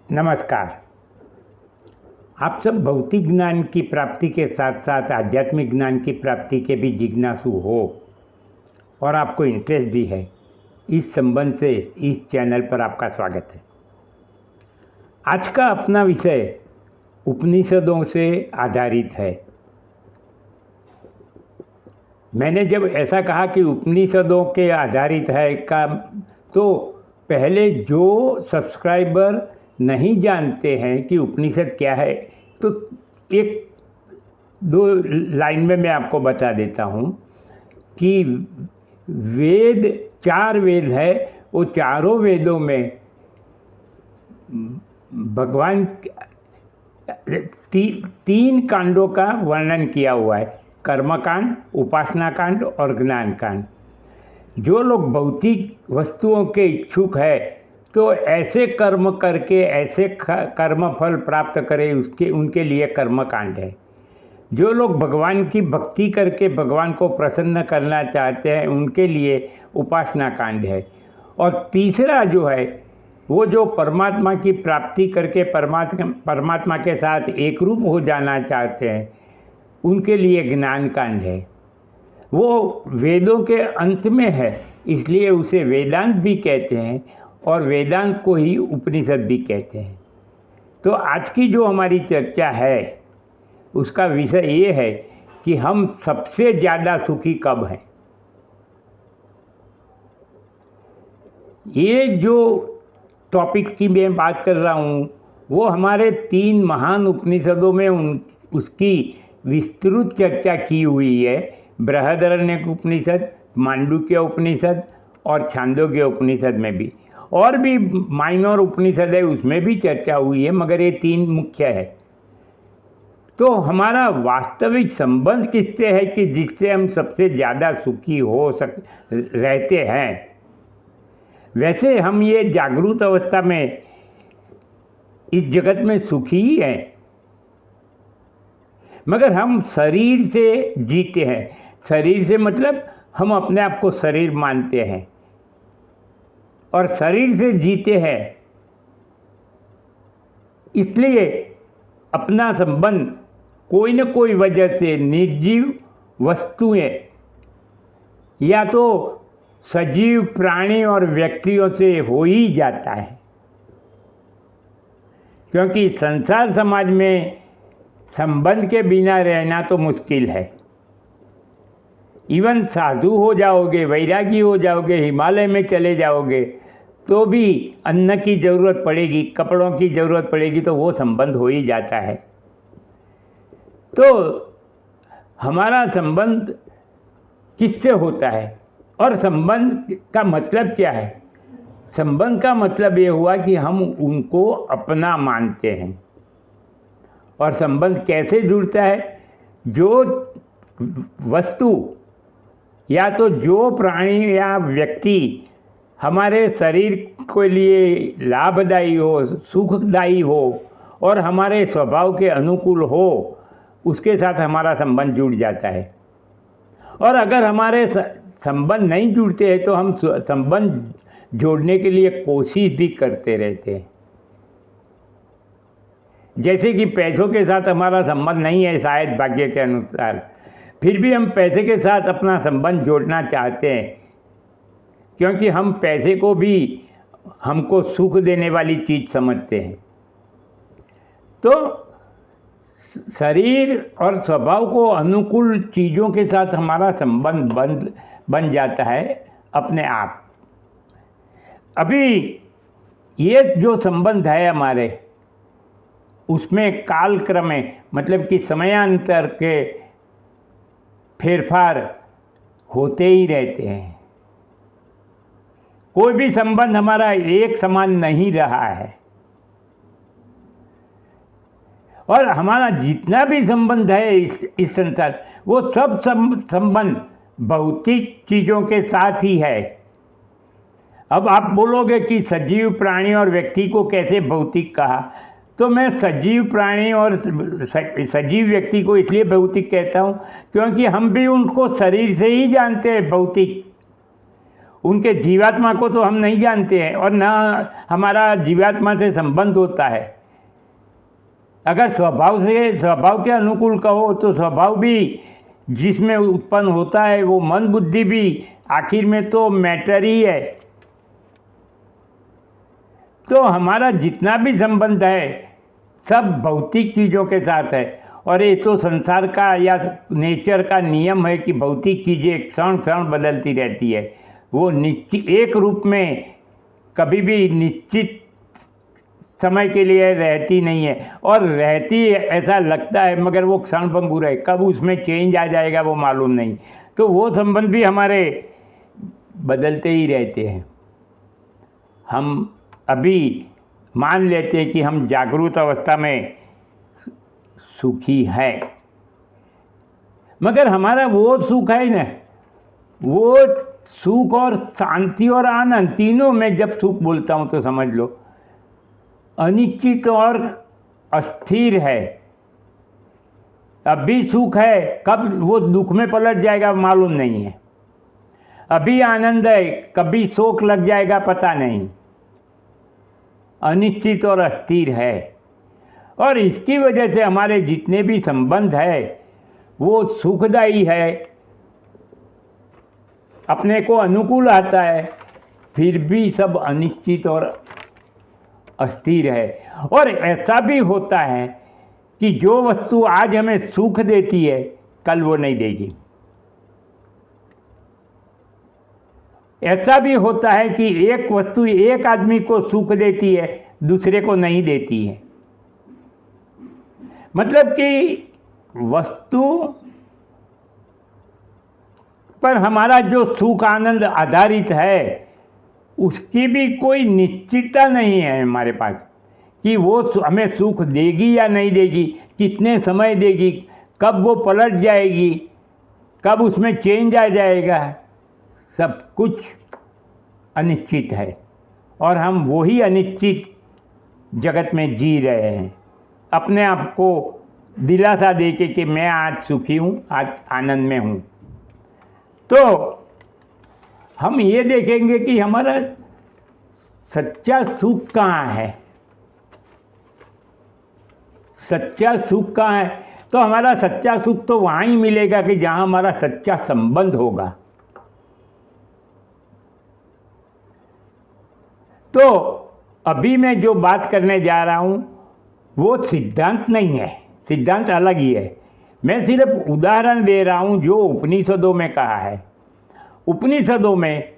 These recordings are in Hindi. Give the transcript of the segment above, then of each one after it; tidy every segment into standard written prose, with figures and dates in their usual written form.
नमस्कार। आप सब भौतिक ज्ञान की प्राप्ति के साथ साथ आध्यात्मिक ज्ञान की प्राप्ति के भी जिज्ञासु हो और आपको इंटरेस्ट भी है। इस संबंध से इस चैनल पर आपका स्वागत है। आज का अपना विषय उपनिषदों से आधारित है। मैंने जब ऐसा कहा कि उपनिषदों के आधारित है का, तो पहले जो सब्सक्राइबर नहीं जानते हैं कि उपनिषद क्या है, तो एक दो लाइन में मैं आपको बता देता हूँ कि वेद 4 वेद है। वो चारों वेदों में भगवान तीन कांडों का वर्णन किया हुआ है: कर्मकांड, उपासना कांड और ज्ञान कांड। जो लोग भौतिक वस्तुओं के इच्छुक है तो ऐसे कर्म करके ऐसे कर्म फल प्राप्त करें, उनके लिए कर्म कांड है। जो लोग भगवान की भक्ति करके भगवान को प्रसन्न करना चाहते हैं, उनके लिए उपासना कांड है। और तीसरा जो है वो जो परमात्मा की प्राप्ति करके परमात्मा के साथ एक रूप हो जाना चाहते हैं, उनके लिए ज्ञान कांड है। वो वेदों के अंत में है, इसलिए उसे वेदांत भी कहते हैं और वेदांत को ही उपनिषद भी कहते हैं। तो आज की जो हमारी चर्चा है उसका विषय ये है कि हम सबसे ज़्यादा सुखी कब हैं। ये जो टॉपिक की मैं बात कर रहा हूँ वो हमारे 3 महान उपनिषदों में उसकी विस्तृत चर्चा की हुई है। बृहदारण्यक उपनिषद, मांडुक्य उपनिषद और छांदोग्य उपनिषद में भी, और भी माइनर उपनिषद है उसमें भी चर्चा हुई है, मगर ये 3 मुख्य है। तो हमारा वास्तविक संबंध किससे है कि जिससे हम सबसे ज़्यादा सुखी रहते हैं। वैसे हम ये जागरूक अवस्था में इस जगत में सुखी ही हैं, मगर हम शरीर से जीते हैं। शरीर से मतलब हम अपने आप को शरीर मानते हैं और शरीर से जीते हैं, इसलिए अपना संबंध कोई न कोई वजह से निर्जीव वस्तुएं या तो सजीव प्राणी और व्यक्तियों से हो ही जाता है, क्योंकि संसार समाज में संबंध के बिना रहना तो मुश्किल है। इवन साधु हो जाओगे, वैरागी हो जाओगे, हिमालय में चले जाओगे तो भी अन्न की ज़रूरत पड़ेगी, कपड़ों की ज़रूरत पड़ेगी, तो वो संबंध हो ही जाता है। तो हमारा संबंध किससे होता है और संबंध का मतलब क्या है? संबंध का मतलब ये हुआ कि हम उनको अपना मानते हैं। और संबंध कैसे जुड़ता है? जो वस्तु या तो जो प्राणी या व्यक्ति हमारे शरीर के लिए लाभदायी हो, सुखदायी हो और हमारे स्वभाव के अनुकूल हो, उसके साथ हमारा संबंध जुड़ जाता है। और अगर हमारे संबंध नहीं जुड़ते हैं तो हम संबंध जोड़ने के लिए कोशिश भी करते रहते हैं। जैसे कि पैसों के साथ हमारा संबंध नहीं है शायद भाग्य के अनुसार, फिर भी हम पैसे के साथ अपना संबंध जोड़ना चाहते हैं, क्योंकि हम पैसे को भी हमको सुख देने वाली चीज़ समझते हैं। तो शरीर और स्वभाव को अनुकूल चीज़ों के साथ हमारा संबंध बन जाता है अपने आप। अभी ये जो संबंध है हमारे, उसमें कालक्रमे मतलब कि समयांतर के फेरफार होते ही रहते हैं। कोई भी संबंध हमारा एक समान नहीं रहा है, और हमारा जितना भी संबंध है इस संसार, वो सब संबंध भौतिक चीज़ों के साथ ही है। अब आप बोलोगे कि सजीव प्राणी और व्यक्ति को कैसे भौतिक कहा, तो मैं सजीव प्राणी और सजीव व्यक्ति को इसलिए भौतिक कहता हूँ क्योंकि हम भी उनको शरीर से ही जानते हैं भौतिक। उनके जीवात्मा को तो हम नहीं जानते हैं और ना हमारा जीवात्मा से संबंध होता है। अगर स्वभाव के अनुकूल कहो तो स्वभाव भी जिसमें उत्पन्न होता है वो मन बुद्धि भी आखिर में तो मैटर ही है। तो हमारा जितना भी संबंध है सब भौतिक चीज़ों के साथ है। और ये तो संसार का या नेचर का नियम है कि भौतिक चीज़ें क्षण क्षण बदलती रहती है। वो निश्चित एक रूप में कभी भी निश्चित समय के लिए रहती नहीं है, और रहती ऐसा लगता है मगर वो क्षणभंगुर है, कब उसमें चेंज आ जाएगा वो मालूम नहीं। तो वो संबंध भी हमारे बदलते ही रहते हैं। हम अभी मान लेते हैं कि हम जागरूक अवस्था में सुखी है, मगर हमारा वो सुख है ना, वो सुख और शांति और आनंद तीनों में जब सुख बोलता हूँ तो समझ लो अनिश्चित और अस्थिर है। अभी सुख है, कब वो दुख में पलट जाएगा मालूम नहीं है। अभी आनंद है, कभी शोक लग जाएगा पता नहीं। अनिश्चित और अस्थिर है, और इसकी वजह से हमारे जितने भी संबंध है वो सुखदायी है, अपने को अनुकूल आता है, फिर भी सब अनिश्चित और अस्थिर है। और ऐसा भी होता है कि जो वस्तु आज हमें सुख देती है कल वो नहीं देगी। ऐसा भी होता है कि एक वस्तु एक आदमी को सुख देती है दूसरे को नहीं देती है। मतलब कि वस्तु पर हमारा जो सुख आनंद आधारित है उसकी भी कोई निश्चितता नहीं है हमारे पास कि वो हमें सुख देगी या नहीं देगी, कितने समय देगी, कब वो पलट जाएगी, कब उसमें चेंज आ जाएगा। सब कुछ अनिश्चित है और हम वही अनिश्चित जगत में जी रहे हैं, अपने आप को दिलासा देके कि मैं आज सुखी हूँ, आज आनंद में हूँ। तो हम ये देखेंगे कि हमारा सच्चा सुख कहाँ है। सच्चा सुख कहाँ है? तो हमारा सच्चा सुख तो वहाँ ही मिलेगा कि जहाँ हमारा सच्चा संबंध होगा। तो अभी मैं जो बात करने जा रहा हूँ वो सिद्धांत नहीं है, सिद्धांत अलग ही है। मैं सिर्फ उदाहरण दे रहा हूँ जो उपनिषदों में कहा है। उपनिषदों में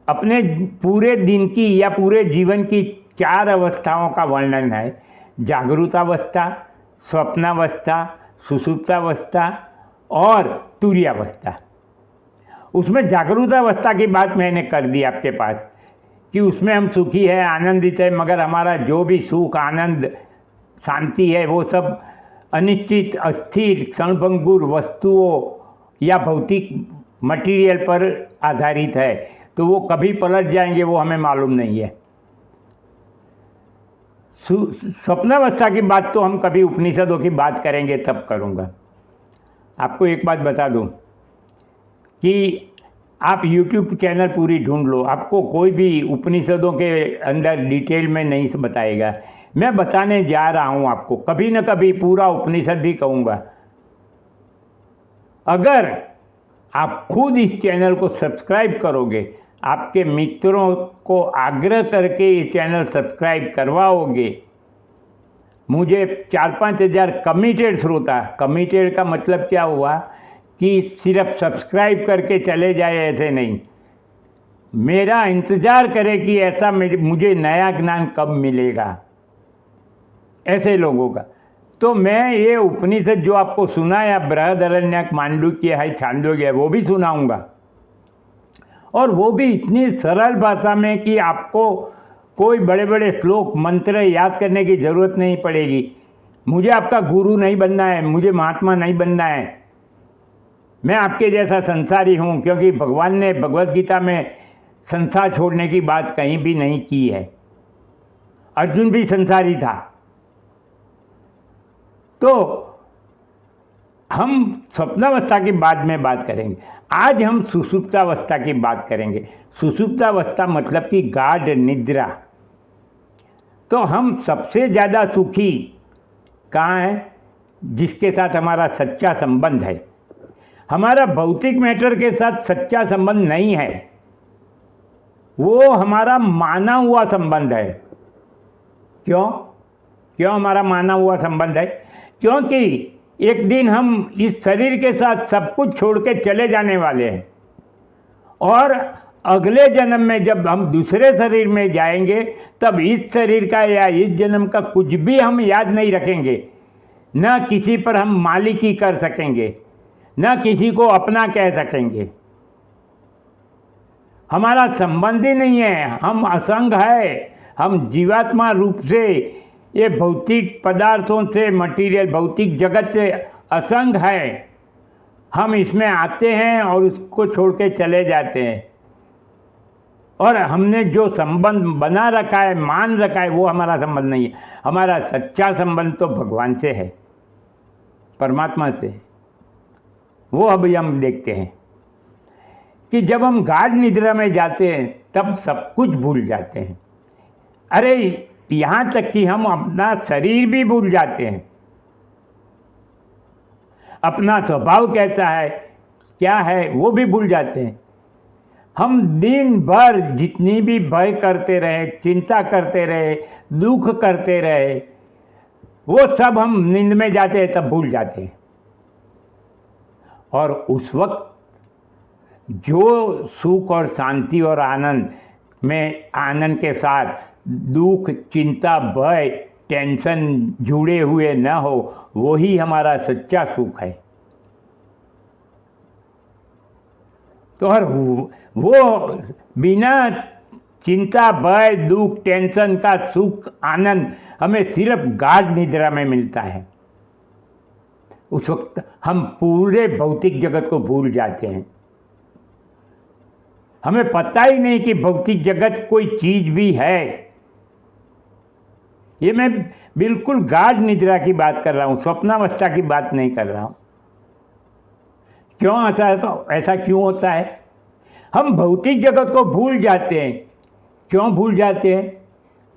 अपने पूरे दिन की या पूरे जीवन की 4 अवस्थाओं का वर्णन है। जागृतावस्था, स्वप्नावस्था, सुषुप्तावस्था और तुरीयावस्था। उसमें जागृतावस्था की बात मैंने कर दी आपके पास कि उसमें हम सुखी है, आनंदित है, मगर हमारा जो भी सुख आनंद शांति है वो सब अनिश्चित अस्थिर क्षणभंगुर वस्तुओं या भौतिक मटेरियल पर आधारित है। तो वो कभी पलट जाएंगे वो हमें मालूम नहीं है। स्वप्नावस्था की बात तो हम कभी उपनिषदों की बात करेंगे तब करूँगा। आपको एक बात बता दूँ कि आप YouTube चैनल पूरी ढूंढ लो, आपको कोई भी उपनिषदों के अंदर डिटेल में नहीं बताएगा। मैं बताने जा रहा हूँ आपको, कभी न कभी पूरा उपनिषद भी कहूँगा। अगर आप खुद इस चैनल को सब्सक्राइब करोगे, आपके मित्रों को आग्रह करके ये चैनल सब्सक्राइब करवाओगे, मुझे 4-5 हज़ार कमिटेड श्रोता, कमिटेड का मतलब क्या हुआ कि सिर्फ सब्सक्राइब करके चले जाए ऐसे नहीं, मेरा इंतज़ार करे कि ऐसा मुझे नया ज्ञान कब मिलेगा, ऐसे लोगों का। तो मैं ये उपनिषद जो आपको सुनाया, बृहदारण्यक, मांडुक्य है, छांदोग्य है, वो भी सुनाऊंगा। और वो भी इतनी सरल भाषा में कि आपको कोई बड़े बड़े श्लोक मंत्र याद करने की ज़रूरत नहीं पड़ेगी। मुझे आपका गुरु नहीं बनना है, मुझे महात्मा नहीं बनना है, मैं आपके जैसा संसारी हूँ, क्योंकि भगवान ने भगवद गीता में संसार छोड़ने की बात कहीं भी नहीं की है। अर्जुन भी संसारी था। तो हम स्वप्नावस्था की बाद में बात करेंगे। आज हम सुषुप्तावस्था की बात करेंगे। सुषुप्तावस्था मतलब कि गाढ़ निद्रा। तो हम सबसे ज़्यादा सुखी कहाँ है? जिसके साथ हमारा सच्चा संबंध है। हमारा भौतिक मैटर के साथ सच्चा संबंध नहीं है, वो हमारा माना हुआ संबंध है। क्यों हमारा माना हुआ संबंध है? क्योंकि एक दिन हम इस शरीर के साथ सब कुछ छोड़ के चले जाने वाले हैं, और अगले जन्म में जब हम दूसरे शरीर में जाएंगे तब इस शरीर का या इस जन्म का कुछ भी हम याद नहीं रखेंगे। न किसी पर हम मालिकी कर सकेंगे, न किसी को अपना कह सकेंगे। हमारा संबंध ही नहीं है, हम असंग है। हम जीवात्मा रूप से ये भौतिक पदार्थों से, मटीरियल भौतिक जगत से असंग है। हम इसमें आते हैं और उसको छोड़ के चले जाते हैं, और हमने जो संबंध बना रखा है, मान रखा है, वो हमारा संबंध नहीं है। हमारा सच्चा संबंध तो भगवान से है, परमात्मा से। वो अभी हम देखते हैं कि जब हम गाढ़ निद्रा में जाते हैं तब सब कुछ भूल जाते हैं। अरे यहाँ तक कि हम अपना शरीर भी भूल जाते हैं, अपना स्वभाव कैसा है, क्या है, वो भी भूल जाते हैं। हम दिन भर जितनी भी भय करते रहे, चिंता करते रहे, दुख करते रहे, वो सब हम नींद में जाते हैं तब भूल जाते हैं। और उस वक्त जो सुख और शांति और आनंद के साथ दुख, चिंता, भय, टेंशन जुड़े हुए न हो, वही हमारा सच्चा सुख है। तो और वो बिना चिंता, भय, दुख, टेंशन का सुख, आनंद हमें सिर्फ गाढ़ निद्रा में मिलता है। उस वक्त हम पूरे भौतिक जगत को भूल जाते हैं। हमें पता ही नहीं कि भौतिक जगत कोई चीज भी है। ये मैं बिल्कुल गाढ़ निद्रा की बात कर रहा हूँ, स्वप्नावस्था की बात नहीं कर रहा हूँ। क्यों ऐसा क्यों होता है? हम भौतिक जगत को भूल जाते हैं। क्यों भूल जाते हैं?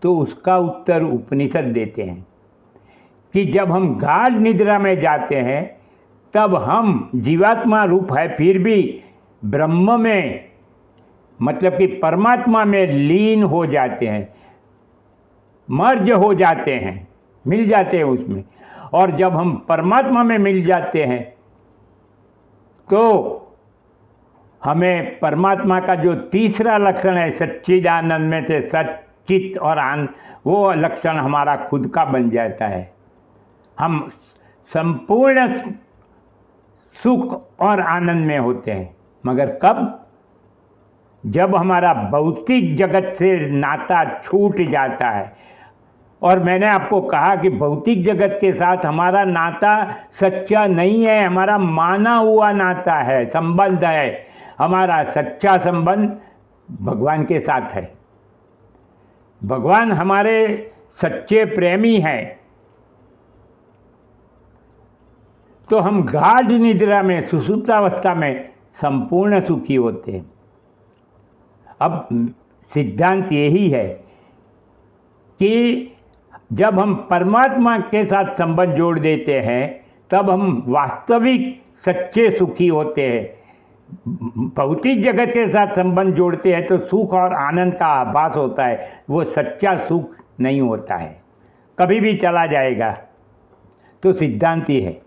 तो उसका उत्तर उपनिषद देते हैं कि जब हम गाढ़ निद्रा में जाते हैं तब हम जीवात्मा रूप है, फिर भी ब्रह्म में, मतलब कि परमात्मा में लीन हो जाते हैं, मर्ज हो जाते हैं, मिल जाते हैं उसमें। और जब हम परमात्मा में मिल जाते हैं तो हमें परमात्मा का जो तीसरा लक्षण है, सच्चिदानंद में से सच्चित और आनंद, वो लक्षण हमारा खुद का बन जाता है। हम संपूर्ण सुख और आनंद में होते हैं। मगर कब? जब हमारा भौतिक जगत से नाता छूट जाता है। और मैंने आपको कहा कि भौतिक जगत के साथ हमारा नाता सच्चा नहीं है, हमारा माना हुआ नाता है, संबंध है। हमारा सच्चा संबंध भगवान के साथ है। भगवान हमारे सच्चे प्रेमी हैं। तो हम गाढ़ निद्रा में, सुषुप्तावस्था में संपूर्ण सुखी होते हैं। अब सिद्धांत यही है कि जब हम परमात्मा के साथ संबंध जोड़ देते हैं तब हम वास्तविक सच्चे सुखी होते हैं। भौतिक जगत के साथ संबंध जोड़ते हैं तो सुख और आनंद का आभास होता है, वो सच्चा सुख नहीं होता है, कभी भी चला जाएगा। तो सिद्धांत ये है।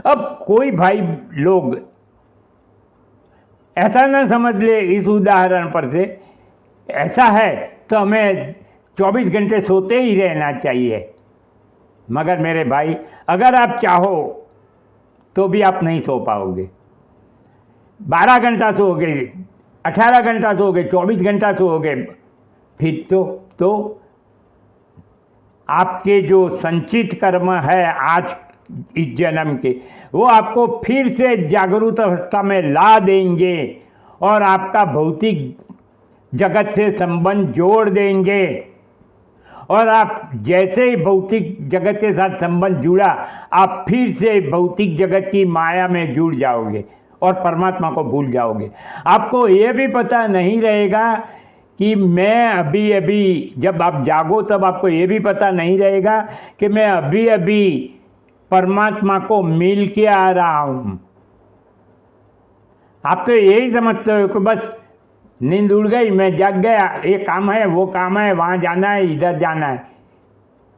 अब कोई भाई लोग ऐसा ना समझ ले इस उदाहरण पर से, ऐसा है तो हमें 24 घंटे सोते ही रहना चाहिए। मगर मेरे भाई, अगर आप चाहो तो भी आप नहीं सो पाओगे। 12 घंटा सोओगे, 18 घंटा सोओगे, 24 घंटा सोओगे, फिर तो आपके जो संचित कर्म है आज इस जन्म के, वो आपको फिर से जागरूक अवस्था में ला देंगे और आपका भौतिक जगत से संबंध जोड़ देंगे। और आप जैसे ही भौतिक जगत के साथ संबंध जुड़ा, आप फिर से भौतिक जगत की माया में जुड़ जाओगे और परमात्मा को भूल जाओगे। आपको ये भी पता नहीं रहेगा कि मैं अभी अभी, जब आप जागो तब आपको ये भी पता नहीं रहेगा कि मैं अभी अभी परमात्मा को मिल के आ रहा हूँ। आप तो यही समझते हो कि बस नींद उड़ गई, मैं जाग गया, ये काम है, वो काम है, वहाँ जाना है, इधर जाना है,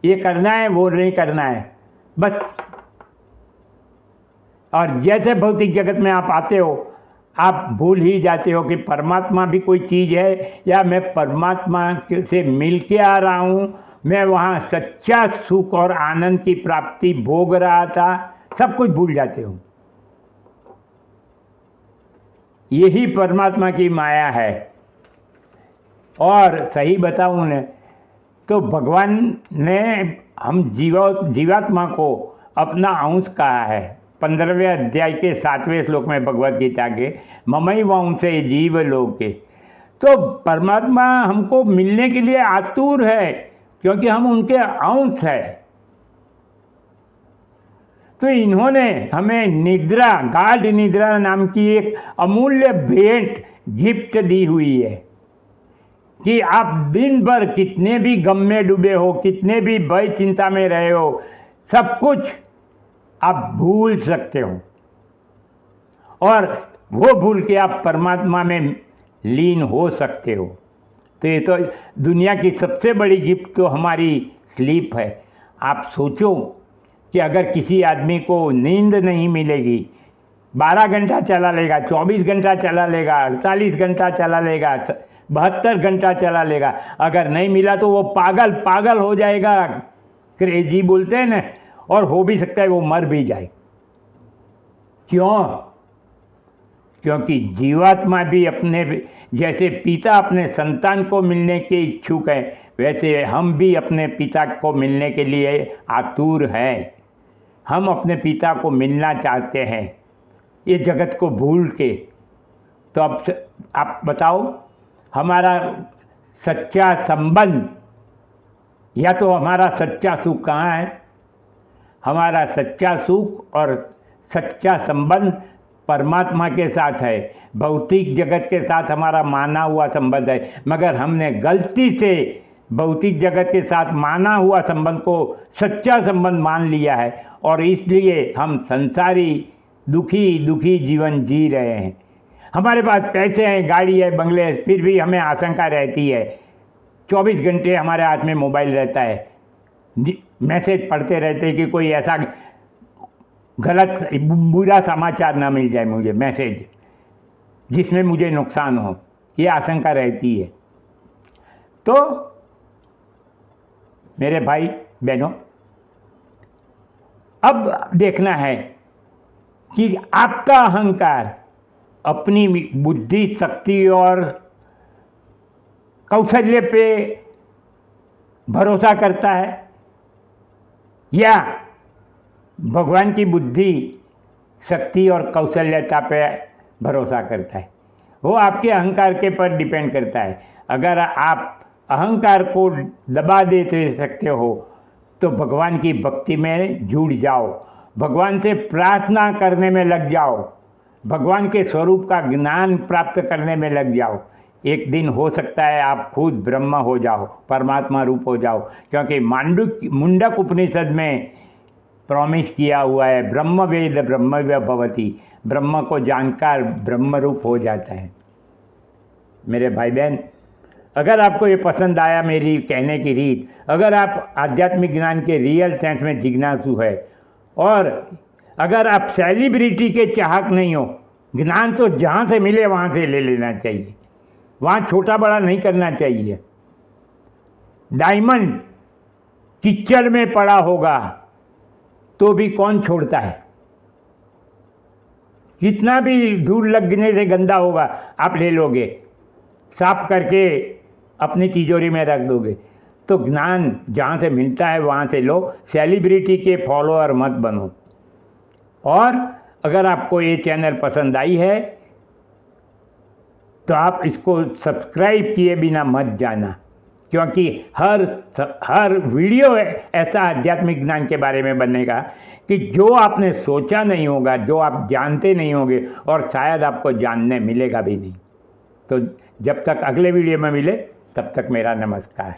ये करना है, वो नहीं करना है, बस। और जैसे भौतिक जगत में आप आते हो, आप भूल ही जाते हो कि परमात्मा भी कोई चीज़ है, या मैं परमात्मा से मिल के आ रहा हूँ, मैं वहाँ सच्चा सुख और आनंद की प्राप्ति भोग रहा था। सब कुछ भूल जाते हो। यही परमात्मा की माया है। और सही बताऊँ न तो भगवान ने हम जीवात्मा को अपना अंश कहा है। 15वें अध्याय के 7वें श्लोक में भगवद गीता के, ममैव अंशे जीव लोके। तो परमात्मा हमको मिलने के लिए आतुर है, क्योंकि हम उनके अंश हैं। तो इन्होंने हमें निद्रा, गाढ़ निद्रा नाम की एक अमूल्य भेंट, गिफ्ट दी हुई है कि आप दिन भर कितने भी गम में डूबे हो, कितने भी भय चिंता में रहे हो, सब कुछ आप भूल सकते हो और वो भूल के आप परमात्मा में लीन हो सकते हो। तो ये तो दुनिया की सबसे बड़ी गिफ्ट तो हमारी स्लीप है। आप सोचो कि अगर किसी आदमी को नींद नहीं मिलेगी, 12 घंटा चला लेगा, 24 घंटा चला लेगा, 48 घंटा चला लेगा, 72 घंटा चला लेगा, अगर नहीं मिला तो वो पागल हो जाएगा, क्रेजी बोलते हैं ना, और हो भी सकता है वो मर भी जाए। क्यों? क्योंकि जीवात्मा भी अपने, जैसे पिता अपने संतान को मिलने के इच्छुक है, वैसे हम भी अपने पिता को मिलने के लिए आतुर हैं। हम अपने पिता को मिलना चाहते हैं, ये जगत को भूल के। तो अब आप बताओ, हमारा सच्चा संबंध या तो हमारा सच्चा सुख कहाँ है? हमारा सच्चा सुख और सच्चा संबंध परमात्मा के साथ है। भौतिक जगत के साथ हमारा माना हुआ संबंध है, मगर हमने गलती से भौतिक जगत के साथ माना हुआ संबंध को सच्चा संबंध मान लिया है, और इसलिए हम संसारी दुखी जीवन जी रहे हैं। हमारे पास पैसे हैं, गाड़ी है, बंगले है, फिर भी हमें आशंका रहती है। 24 घंटे हमारे हाथ में मोबाइल रहता है, मैसेज पढ़ते रहते हैं कि कोई ऐसा गलत बुरा समाचार ना मिल जाए मुझे, मैसेज जिसमें मुझे नुकसान हो, ये आशंका रहती है। तो मेरे भाई बहनों, अब देखना है कि आपका अहंकार अपनी बुद्धि, शक्ति और कौशल्य पे भरोसा करता है या भगवान की बुद्धि, शक्ति और कौशल्यता पे भरोसा करता है। वो आपके अहंकार के पर डिपेंड करता है। अगर आप अहंकार को दबा देते सकते हो तो भगवान की भक्ति में जुड़ जाओ, भगवान से प्रार्थना करने में लग जाओ, भगवान के स्वरूप का ज्ञान प्राप्त करने में लग जाओ। एक दिन हो सकता है आप खुद ब्रह्म हो जाओ, परमात्मा रूप हो जाओ, क्योंकि मुंडक उपनिषद में प्रॉमिस किया हुआ है, ब्रह्म वेद ब्रह्मव्य भवति, ब्रह्म को जानकर ब्रह्म रूप हो जाता है। मेरे भाई बहन, अगर आपको ये पसंद आया मेरी कहने की रीत, अगर आप आध्यात्मिक ज्ञान के रियल सेंस में जिज्ञासु है, और अगर आप सेलिब्रिटी के चाहक नहीं हो, ज्ञान तो जहाँ से मिले वहाँ से ले लेना चाहिए, वहाँ छोटा बड़ा नहीं करना चाहिए। डायमंड कीचड़ में पड़ा होगा तो भी कौन छोड़ता है? कितना भी धूल लगने से गंदा होगा आप ले लोगे, साफ करके अपनी तिजोरी में रख दोगे। तो ज्ञान जहाँ से मिलता है वहाँ से लो, सेलिब्रिटी के फॉलोअर मत बनो। और अगर आपको ये चैनल पसंद आई है तो आप इसको सब्सक्राइब किए बिना मत जाना, क्योंकि हर वीडियो ऐसा आध्यात्मिक ज्ञान के बारे में बनेगा कि जो आपने सोचा नहीं होगा, जो आप जानते नहीं होंगे और शायद आपको जानने मिलेगा भी नहीं। तो जब तक अगले वीडियो में मिले, तब तक मेरा नमस्कार।